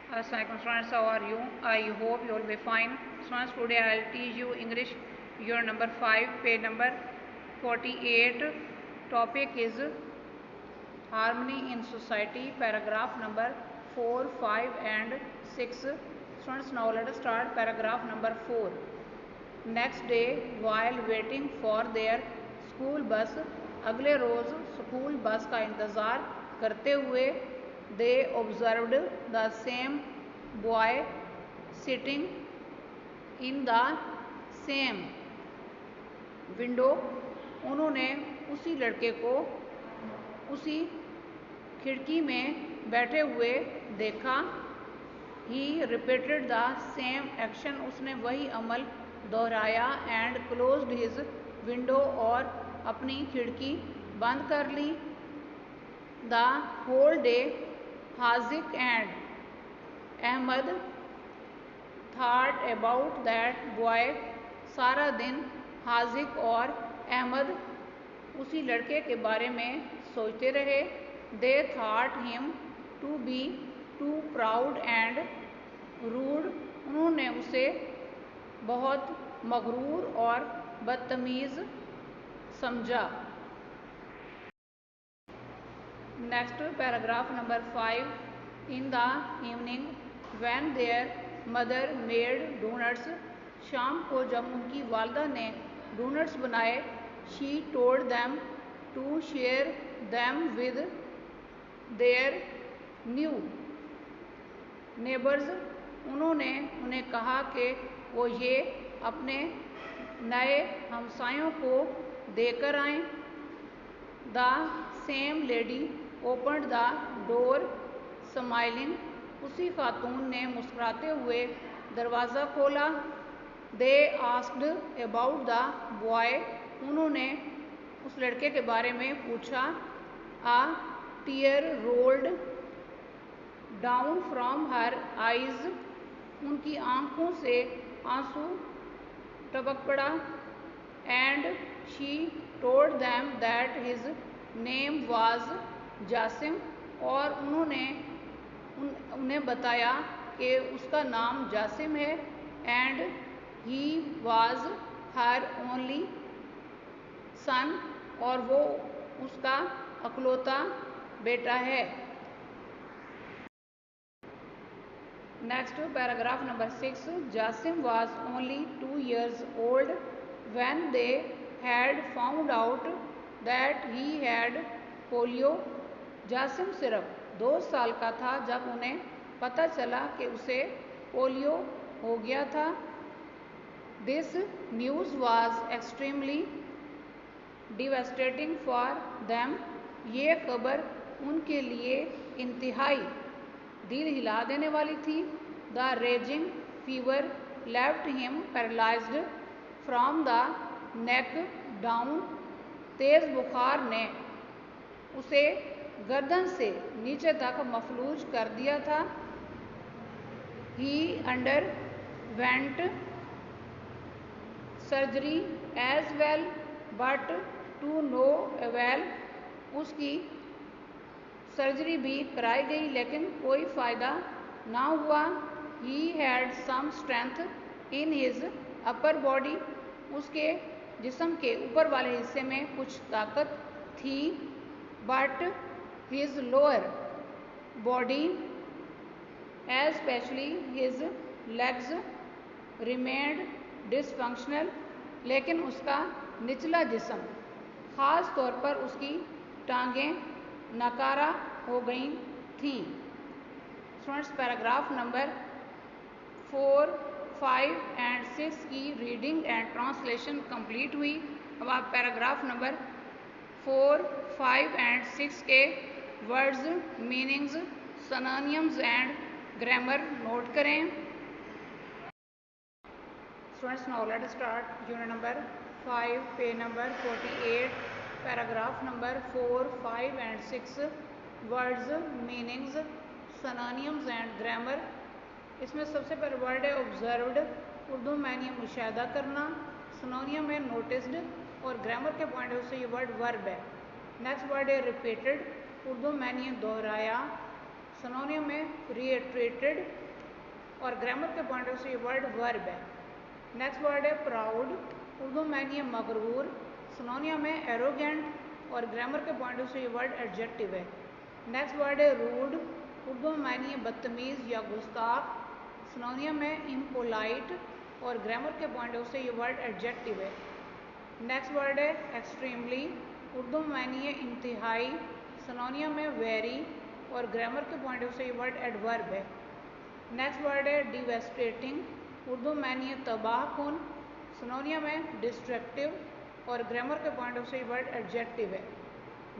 Assalamualaikum students, how are you? I hope you will be fine. Students, today I will teach you English unit number 5, page number 48. Topic is harmony in society, paragraph number 4, 5 and 6. Students, now let us start paragraph number 4. Next day, while waiting for their school bus, अगले रोज़ school bus का इंतज़ार करते हुए they observed the same boy sitting in the same window. उन्होंने उसी लड़के को उसी खिड़की में बैठे हुए देखा. He repeated the same action. उसने वही अमल दोहराया and closed his window और अपनी खिड़की बंद कर ली. The whole day Haziq and Ahmad thought about that boy. सारा दिन हाजिक और अहमद उसी लड़के के बारे में सोचते रहे. They thought him to be too proud and rude. उन्होंने उसे बहुत मगरूर और बदतमीज़ समझा. Next paragraph number 5. In the evening when their mother made donuts. शाम को जब उनकी वालदा ने डोनट्स बनाए. She told them to share them with their new neighbors. उन्होंने उन्हें कहा कि वो ये अपने नए हमसायों को देकर आएं. The same lady opened the door smiling. उसी खातून ने मुस्कुराते हुए दरवाज़ा खोला. They asked about the boy. उन्होंने उस लड़के के बारे में पूछा. A tear rolled down from her eyes. उनकी आँखों से आंसू टपक पड़ा. And she told them that his name was Jasim. और उन्होंने उन्हें बताया कि उसका नाम जासिम है. And he was her only son. और वो उसका अकलौता बेटा है. Next paragraph number 6. Jasim was only 2 years old when they had found out that he had polio. Jasim सिर्फ 2 साल का था जब उन्हें पता चला कि उसे पोलियो हो गया था. This news was extremely devastating for them. ये खबर उनके लिए इंतहाई दिल हिला देने वाली थी. The raging fever left him paralyzed from the neck down. तेज बुखार ने उसे गर्दन से नीचे तक मफलूज कर दिया था. He underwent surgery as well but to no avail. उसकी सर्जरी भी कराई गई लेकिन कोई फ़ायदा ना हुआ. He had some strength in his upper body. उसके जिस्म के ऊपर वाले हिस्से में कुछ ताकत थी. But his lower body, especially his legs, remained dysfunctional. लेकिन उसका निचला जिस्म ख़ास तौर पर उसकी टांगें नाकारा हो गई थीं. स्टूडेंट्स, पैराग्राफ नंबर 4, 5 एंड 6 की रीडिंग एंड ट्रांसलेशन कंप्लीट हुई. अब आप पैराग्राफ नंबर 4, 5 एंड 6 के words, meanings, synonyms and grammar note करें. Students, now let us start unit number 5, page number 48, paragraph number 4, 5 and 6. Words, meanings, synonyms and grammar. इसमें सबसे पहले word है observed. Urdu में यानी मुशाहिदा करना. सिनोनिम है नोटिस्ड. और ग्रामर के पॉइंट से ये वर्ड वर्ब है. नेक्स्ट वर्ड है रिपीटेड. उर्दू में यानी दोहराया. सिनोनियम में रिएट्रेटेड और ग्रामर के पॉइंट ऑफ से ये वर्ड वर्ब है। नेक्स्ट वर्ड है प्राउड, उर्दू में यानी मगरूर, सिनोनियम में एरोगेंट और ग्रामर के पॉइंट ऑफ से ये वर्ड एडजेक्टिव है। नेक्स्ट वर्ड है रूड, उर्दू में यानी बदतमीज़ या गुस्ताख, सिनोनियम में इम्पोलाइट और ग्रामर के पॉइंट ऑफ से ये वर्ड एडजेक्टिव है। नेक्स्ट वर्ड है एक्सट्रीमली, उर्दू में यानी इंतहाई, सिनोनियम में वेरी और ग्रामर के पॉइंट ऑफ से ये वर्ड एडवर्ब है। नेक्स्ट वर्ड है डिवेस्टेटिंग, उर्दू में यानी तबाह कुन, सिनोनियम है डिस्ट्रक्टिव और ग्रामर के पॉइंट ऑफ से ये वर्ड एडजेक्टिव है।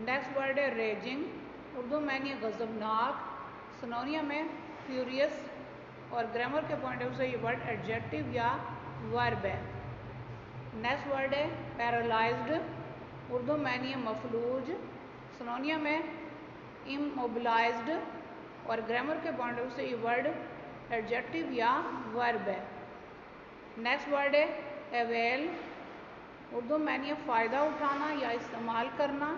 नेक्स्ट वर्ड है रेजिंग, उर्दू में यानी गज़बनाक, सिनोनियम है फ्यूरियस और ग्रामर के पॉइंट ऑफ से ये वर्ड एडजेक्टिव या वर्ब है। नेक्स्ट वर्ड है पैरालाइज्ड, उर्दू में यानी मफलूज, सिनोनियम है इमोबिलाइज्ड और ग्रामर के पॉइंट ऑफ से ये वर्ड एडजेक्टिव या वर्ब है। नेक्स्ट वर्ड है अवेल, उर्दू में यानी फ़ायदा उठाना या इस्तेमाल करना,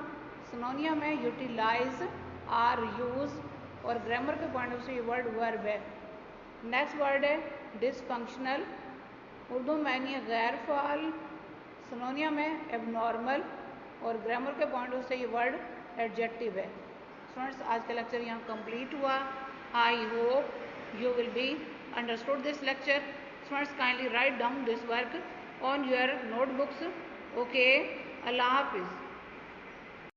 सिनोनियम है यूटिलाइज आर यूज़ और ग्रामर के पॉइंट ऑफ से ये वर्ड वर्ब है। नेक्स्ट वर्ड है डिसफंक्शनल, उर्दू में यानी गैर फ़ाल, सिनोनियम है एबनॉर्मल और ग्रामर के पॉइंट ऑफ से ये वर्ड एडजेक्टिव है। स्टूडेंट्स, आज का लेक्चर यहाँ कंप्लीट हुआ। I hope you will be understood this lecture. Students, kindly write down this work on your notebooks. Okay, Allah Hafiz.